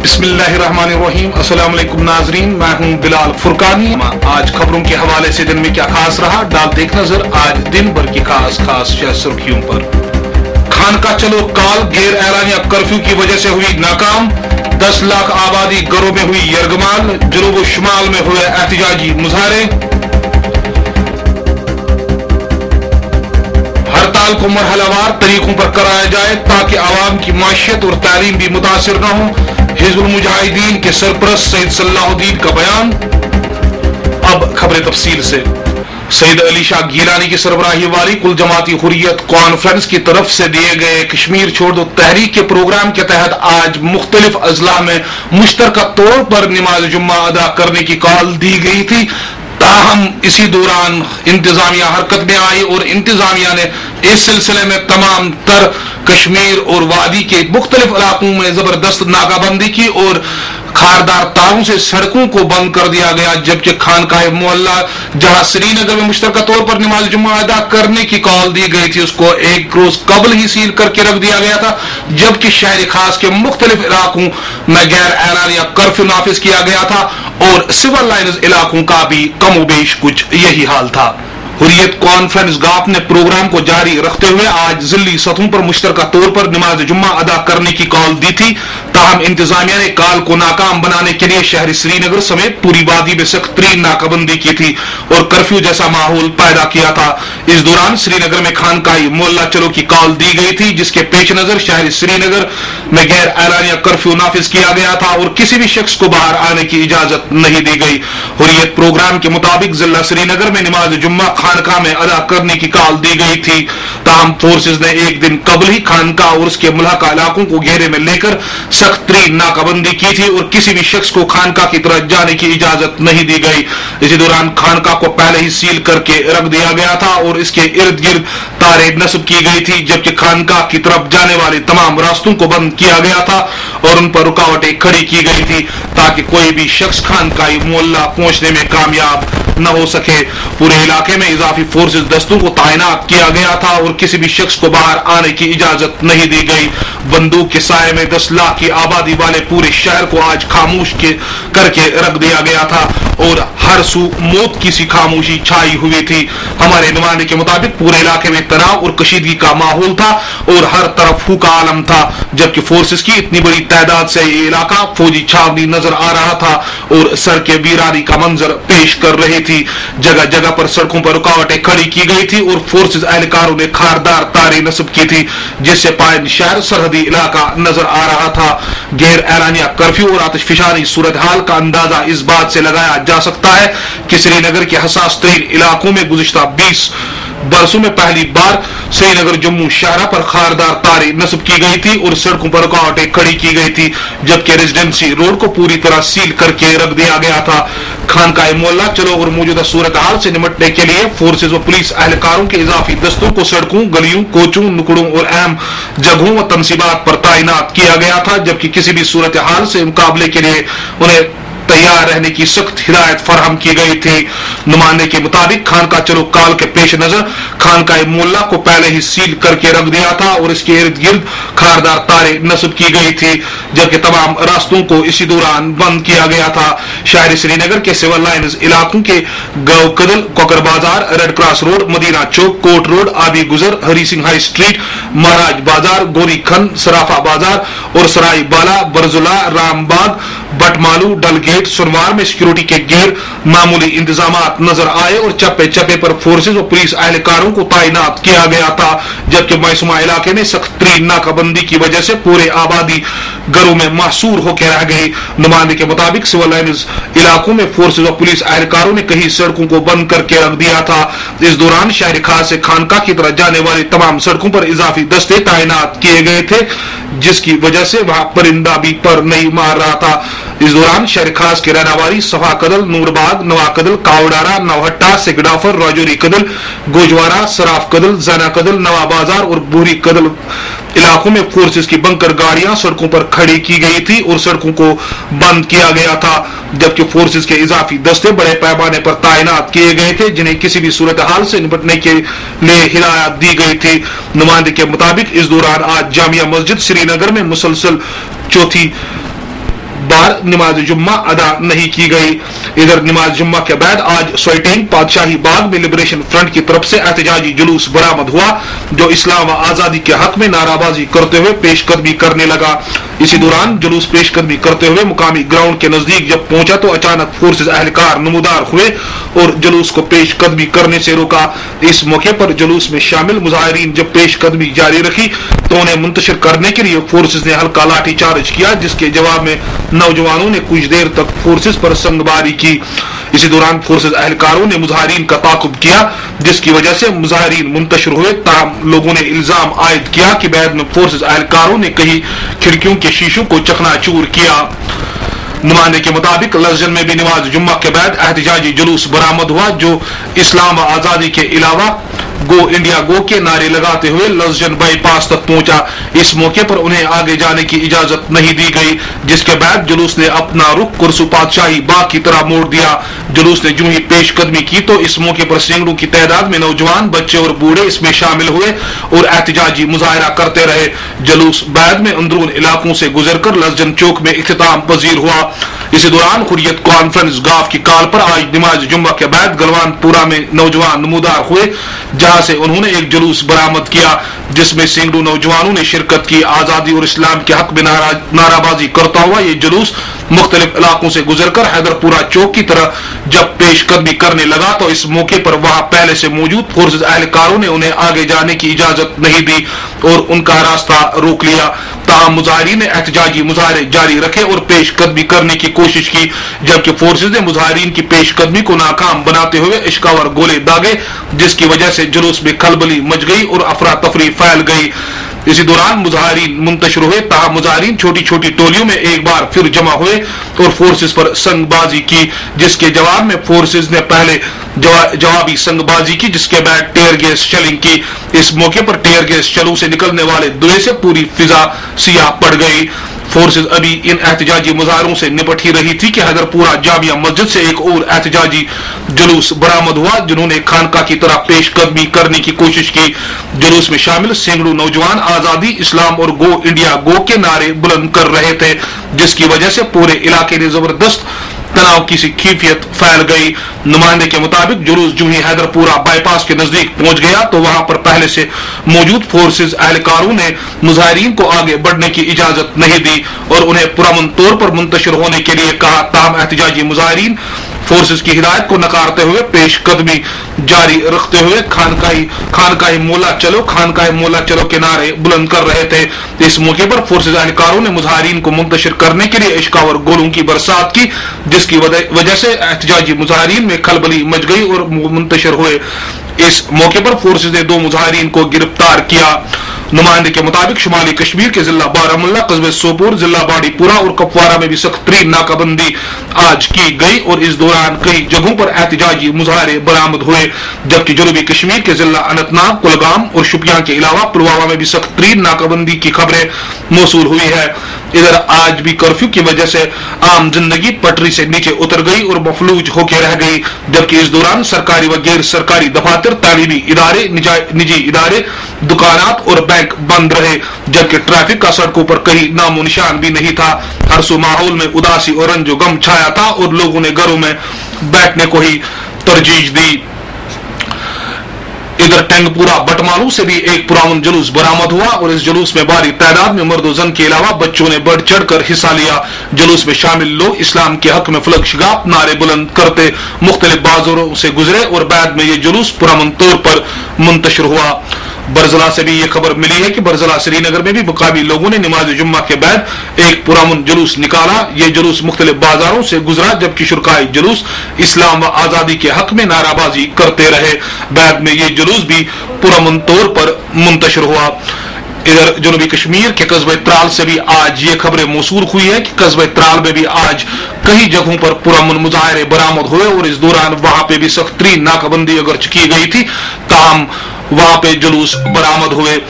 بسم اللہ الرحمن الرحیم۔ السلام علیکم ناظرین، میں ہوں بلال فرقانی۔ آج خبروں کے حوالے سے دن میں کیا خاص رہا، ڈالتے ایک نظر آج دن بھر کی خاص سرخیوں پر۔ خانقاہ چلو کال غیر اعلانیہ کرفیو کی وجہ سے ہوئی ناکام، 10 لاکھ آبادی گھروں میں ہوئی یرغمال، جنوب و شمال میں ہوئے احتجاجی مظاہرے۔ ہڑتال کو مرحلہ وار طریقوں پر کرایا جائے تاکہ عوام کی معیشت اور تعلیم بھی متاثر نہ ہو، حزب المجاہدین کے سرپرست سید صلاح الدین کا بیان۔ اب خبریں تفصیل سے۔ سید علی شاہ گیلانی کی سربراہی والی کل جماعتی حریت کانفرنس کی طرف سے دیے گئے کشمیر چھوڑ دو تحریک کے پروگرام کے تحت آج مختلف اضلاع میں مشترکہ طور پر نماز جمعہ ادا کرنے کی کال دی گئی تھی، تاہم اسی دوران انتظامیہ حرکت میں آئی اور انتظامیہ نے اس سلسلے میں تمام تر کشمیر اور وادی کے مختلف علاقوں میں زبردست ناکہ بندی کی اور خاردار تاروں سے سڑکوں کو بند کر دیا گیا، جبکہ خانقاہ معلیٰ جہاں سری نگر میں مشترکہ طور پر نماز جمعہ ادا کرنے کی کال دی گئی تھی اس کو ایک روز قبل ہی سیل کر کے رکھ دیا گیا تھا، جبکہ شہر خاص کے مختلف علاقوں میں غیر اعلانیہ کرفیو نافذ کیا گیا تھا اور سول لائنز علاقوں کا بھی کم و بیش کچھ یہی حال تھا۔ حریت کانفرنس گاہ نے پروگرام کو جاری رکھتے ہوئے آج ضلعی سطحوں پر مشترکہ طور پر نماز جمعہ ادا کرنے کی کال دی تھی، تاہم انتظامیہ نے کال کو ناکام بنانے کے لیے شہر سری نگر سمیت پوری وادی میں سخت ترین ناکہ بندی کی تھی اور کرفیو جیسا ماحول پیدا کیا تھا۔ اس دوران سری نگر میں خانقاہ معلیٰ چلو کی کال دی گئی تھی، جس کے پیش نظر شہر سری نگر میں غیر اعلانیہ کرفیو نافذ کیا گیا تھا اور کسی بھی شخص کو باہر آنے کی اجازت نہیں دی گئی۔ حریت پروگرام کے مطابق ضلع سری نگر میں نماز جمعہ خانقاہ میں ادا کرنے کی کال دی گئی تھی، تاہم فورسز نے ایک دن قبل ہی خانقاہ اور اس کے ملحقہ علاقوں کو گھیرے میں لے کر سخت ترین ناکہ بندی کی تھی اور کسی بھی شخص کو خانقاہ کی طرف جانے کی اجازت نہیں دی گئی۔ اسی دوران خانقاہ کو پہلے ہی سیل کر کے رکھ دیا گیا تھا اور اس کے ارد گرد تاریں نصب کی گئی تھی، جبکہ خانقاہ کی طرف جانے والے تمام راستوں کو بند کیا گیا تھا اور ان پر رکاوٹیں کھڑی کی گئی تھی تاکہ کوئی بھی شخص خانقاہ معلیٰ پہنچنے میں کامیاب نہ ہو سکے۔ پورے علاقے میں اضافی فورسز دستوں کو تعینات کیا گیا تھا اور کسی بھی شخص کو باہر آنے کی اجازت نہیں دی گئی۔ بندوق کے سائے میں 10 لاکھ کی آبادی والے پورے شہر کو آج خاموش کر کے رکھ دیا گیا تھا اور ہر سو موت کی سی خاموشی چھائی ہوئی تھی۔ ہمارے نمائندے کے مطابق پورے علاقے میں تناؤ اور کشیدگی کا ماحول تھا اور ہر طرف پھوکا عالم تھا، جبکہ فورسز کی اتنی بڑی تعداد سے یہ علاقہ فوجی چھاونی نظر آ رہا تھا اور سڑکیں ویرانی کا منظر پیش کر رہی تھی۔ جگہ جگہ پر سڑکوں پر رکاوٹیں کھڑی کی گئی تھی اور فورسز اہلکاروں نے خاردار تاریں نصب کی تھی، جس سے پائن شہر سرحدی علاقہ نظر آ رہا تھا۔ غیر اعلانیہ کرفیو اور آتش فشانی صورتحال کا اندازہ اس بات سے لگایا جا سکتا ہے کہ سری نگر کے حساس ترین علاقوں میں گزشتہ 20 برسوں میں پہلی بار سری نگر جموں شاہراہ پر خاردار تاریں نصب کی گئی تھی اور سڑکوں پر رکاوٹیں کھڑی کی گئی تھی، جبکہ ریزیڈنسی روڈ کو پوری طرح سیل کر کے رکھ دیا گیا تھا۔ خانقاہ معلیٰ چلو اور موجودہ صورتحال سے نمٹنے کے لیے فورسز و پولیس اہلکاروں کے اضافی دستوں کو سڑکوں، گلیوں، کوچوں، نکڑوں اور اہم جگہوں و تنصیبات پر تعینات کیا گیا تھا، جبکہ کسی بھی صورتحال سے مقابلے کے لیے انہیں تیار رہنے کی سخت ہدایت فراہم کی گئی تھی۔ نمائندے کے مطابق خانقاہ چلو کال کے پیش نظر خانقاہ معلیٰ کو پہلے ہی سیل کر کے رکھ دیا تھا اور اس کے ارد گرد خاردار تاریں نصب کی گئی تھی، جبکہ تمام راستوں کو اسی دوران بند کیا گیا تھا۔ شہر سری نگر کے سول لائنز علاقوں کے گو کدل، کوکر بازار، ریڈ کراس روڈ، مدینہ چوک، کوٹ روڈ، آبی گزر، ہری سنگھ ہائی اسٹریٹ، مہاراج بازار، گوری کھن، سرافہ بازار اور سرائی بالا، برزولا، رام باغ، بٹ مالو، ڈل گیٹ، سنوار میں سیکورٹی کے غیر معمولی انتظامات نظر آئے اور چپے چپے پر فورسز اور پولیس اہلکاروں کو تعینات کیا گیا تھا، جبکہ محسومہ علاقے میں سخت ترین ناکہ بندی کی وجہ سے پورے آبادی گھروں میں محصور ہو کے رہ گئی۔ نمائندے کے مطابق سول لائنز علاقوں میں فورسز اور پولیس اہلکاروں نے کئی سڑکوں کو بند کر کے رکھ دیا تھا۔ اس دوران شہر خاص سے خانقاہ کی طرف جانے والی تمام سڑکوں پر اضافی دستے تعینات کیے گئے تھے، جس کی وجہ سے وہاں پرندہ بھی پر نہیں مار رہا تھا۔ اس دوران شہر خاص کے رہنے والی صفا کدل، نور باغ، نوا کدل، کاوڈارا، نوہٹا، سگڈافر، راجوری کدل، گوجوارا، سراف کدل، زینا کدل، نوا بازار اور بوری کدل علاقوں میں فورسز کی بنکر گاڑیاں سڑکوں پر کھڑی کی گئی تھی اور سڑکوں کو بند کیا گیا تھا، جبکہ فورسز کے اضافی دستے بڑے پیمانے پر تعینات کیے گئے تھے جنہیں کسی بھی صورتحال سے نپٹنے کے لیے ہدایت دی گئی تھی۔ نمائندے کے مطابق اس دوران آج جامعہ مسجد سری نگر میں مسلسل چوتھی बार नमाज जुम्मा अदा नहीं की गई। इधर नमाज जुम्मा के बाद आज सोइटेन पातशाही बाग में लिबरेशन फ्रंट की तरफ से एहतजाजी जुलूस बरामद हुआ, जो इस्लाम व आजादी के हक में नाराबाजी करते हुए पेशकदमी करने लगा। इसी दौरान जुलूस पेशकदमी करते हुए मुकामी ग्राउंड के नजदीक जब पहुंचा तो अचानक फोर्सेज एहलकार नमूदार हुए और जुलूस को पेशकदमी करने से रोका। इस मौके पर जुलूस में शामिल मुजाहिरीन जब पेशकदमी जारी रखी तो उन्हें मुंतशिर करने के लिए फोर्सेज ने हल्का लाठी चार्ज किया, जिसके जवाब में नौजवानों ने कुछ देर तक फोर्सेज पर संगबारी की। इसी दौरान फोर्सेज एहलकारों ने मुजाहिरीन का ताकुब किया, जिसकी वजह से मुजाहिरीन मुंतशिर हुए। ताहम लोगों ने इल्जाम आयद किया कि बाद में फोर्सेज एहलकारों ने कई खिड़कियों के शीशों को चकनाचूर किया। नुमाइंदे के मुताबिक लसजन में भी नमाज जुम्मा के बाद एहतजाजी जुलूस बरामद हुआ, जो इस्लाम व आजादी के अलावा गो इंडिया गो के नारे लगाते हुए लसजन बाईपास तक पहुंचा। इस मौके पर उन्हें आगे जाने की इजाजत नहीं दी गई, जिसके बाद जुलूस ने अपना रुख कुरसू पातशाही बाग की तरह मोड़ दिया। जुलूस ने जो ही पेशकदमी की तो इस मौके पर सैकड़ों की तादाद में नौजवान, बच्चे और बूढ़े इसमें शामिल हुए और एहतजाजी मुजाहरा करते रहे। जुलूस बाद में अंदरून इलाकों से गुजरकर लसजन चौक में इख्तिताम पजीर हुआ। इसी दौरान हुर्रियत कॉन्फ्रेंस गाफ की कॉल पर आज नमाज जुम्मा के बाद गलवानपुरा में नौजवान नमूदार हुए, जहां से उन्होंने एक जुलूस बरामद किया, जिसमें सैकड़ों नौजवानों ने शिरकत की। आजादी और इस्लाम के हक में नाराबाजी करता हुआ ये जुलूस मुख्तलिफ इलाकों से गुजरकर हैदरपुरा चौक की तरह जब पेशकदमी करने लगा तो इस मौके पर वहां पहले से मौजूद फोर्सेज एहलकारों ने उन्हें आगे जाने की इजाजत नहीं दी और उनका रास्ता रोक लिया। ताहम मुजाहिरीन ने एहतजाजी मुजाहरे जारी रखे और पेशकदमी करने की कोशिश की, जबकि फोर्सेज ने मुजाहिरीन की पेशकदमी को नाकाम बनाते हुए इश्कावर गोले दागे, जिसकी वजह से जुलूस में खलबली मच गई और अफरा तफरी फैल गई। इसी दौरान मुजाहिरीन मुंतशिर हुए। ताहम मुजाहिरीन छोटी छोटी टोलियों में एक बार फिर जमा हुए और फोर्सेज पर संगबाजी की, जिसके जवाब में फोर्सेज ने पहले जवाबी संगबाजी की, जिसके बाद टेयर गैस शेलिंग की। इस मौके पर टेयर गैस शैलू से निकलने वाले धुएं से पूरी फिजा सियाह पड़ गई। फोर्सेज अभी इन एहतजाजी मुजाहरों से निपट ही रही थी कि हैदरपुरा जामिया मस्जिद से एक और एहतजाजी जुलूस बरामद हुआ, जिन्होंने खानका की तरह पेशकदमी करने की कोशिश की। जुलूस में शामिल सैकड़ों नौजवान आजादी, इस्लाम और गो इंडिया गो के नारे बुलंद कर रहे थे, जिसकी वजह से पूरे इलाके में जबरदस्त तनाव की सी कैफियत फैल गई। नुमाइंदे के मुताबिक जुलूस जो ही हैदरपुरा बाईपास के नजदीक पहुंच गया तो वहां पर पहले से मौजूद फोर्सेज एहलकारों ने मुजाहिरीन को आगे बढ़ने की इजाजत नहीं दी और उन्हें पुरअमन तौर पर मुंतशिर होने के लिए कहा। ताहम एहतजाजी मुजाहिरीन फोर्सेज की हिदायत को नकारते हुए पेशकदमी जारी रखते हुए खानकाही मोला चलो के नारे बुलंद कर रहे थे। इस मौके पर फोर्सेज एहलकारों ने मुजाहिरीन को मुंतशिर करने के लिए इश्कावर गोलों की बरसात की, जिसकी वजह से एहतजाजी मुजाहिरीन में खलबली मच गई और मुंतशिर हुए। इस मौके पर फोर्सेज ने 2 मुजाहिरीन को गिरफ्तार किया। नुमाइंदे के मुताबिक शुमाली कश्मीर के जिला बारामुल्ला, कस्बे सोपोर, जिला बाड़ीपुरा और कपवारा में भी सख्त तरीन नाकाबंदी आज की गई और इस दौरान कई जगहों पर एहतजाजी मुजाहरे बरामद हुए, जबकि जनूबी कश्मीर के जिला अनंतनाग, कुलगाम और शुपियां के अलावा पुलवामा में भी सख्त तरीन नाकाबंदी की खबरें मौसूल हुई है। इधर आज भी कर्फ्यू की वजह से आम जिंदगी पटरी से नीचे उतर गई और मफलूज होकर रह गई, जबकि इस दौरान सरकारी व गैर सरकारी दफातर, तालीमी इदारे, निजी इदारे, दुकानात और बैंक बंद रहे, जबकि ट्रैफिक का सड़कों पर कहीं नामो निशान भी नहीं था। हर सो माहौल में उदासी और रंजो गम छाया था और लोगों ने घरों में बैठने को ही तरजीह दी। इधर टेंगपुरा बटमालू से भी एक पुरअमन जुलूस बरामद हुआ और इस जुलूस में भारी तादाद में मर्द जन के अलावा बच्चों ने बढ़ चढ़कर हिस्सा लिया। जुलूस में शामिल लोग इस्लाम के हक में फलक शिगाफ नारे बुलंद करते मुख्तलिफ बाजारों से गुजरे और बाद में ये जुलूस पुरअमन तौर पर मुंतशिर हुआ। बरजला से भी ये खबर मिली है कि बरजला श्रीनगर में भी मुकामी लोगों ने नमाज जुम्मा के बाद एक पुरअमन जुलूस निकाला। ये जुलूस मुख्तलिफ बाजारों से गुजरा, जबकि शुरकाई जुलूस इस्लाम व आजादी के हक में नाराबाजी करते रहे। बाद में ये जुलूस भी पुरअमन तौर पर मुंतशिर हुआ। इधर जनूबी कश्मीर के कस्बे त्राल से भी आज ये खबरें मौसूल हुई है कि कस्बे त्राल में भी आज कई जगहों पर पुरअमन मुजाहरे बरामद हुए और इस दौरान वहां पे भी सख्त तरीन नाकाबंदी अगर की गई थी, ताहम वहां पे जुलूस बरामद हुए।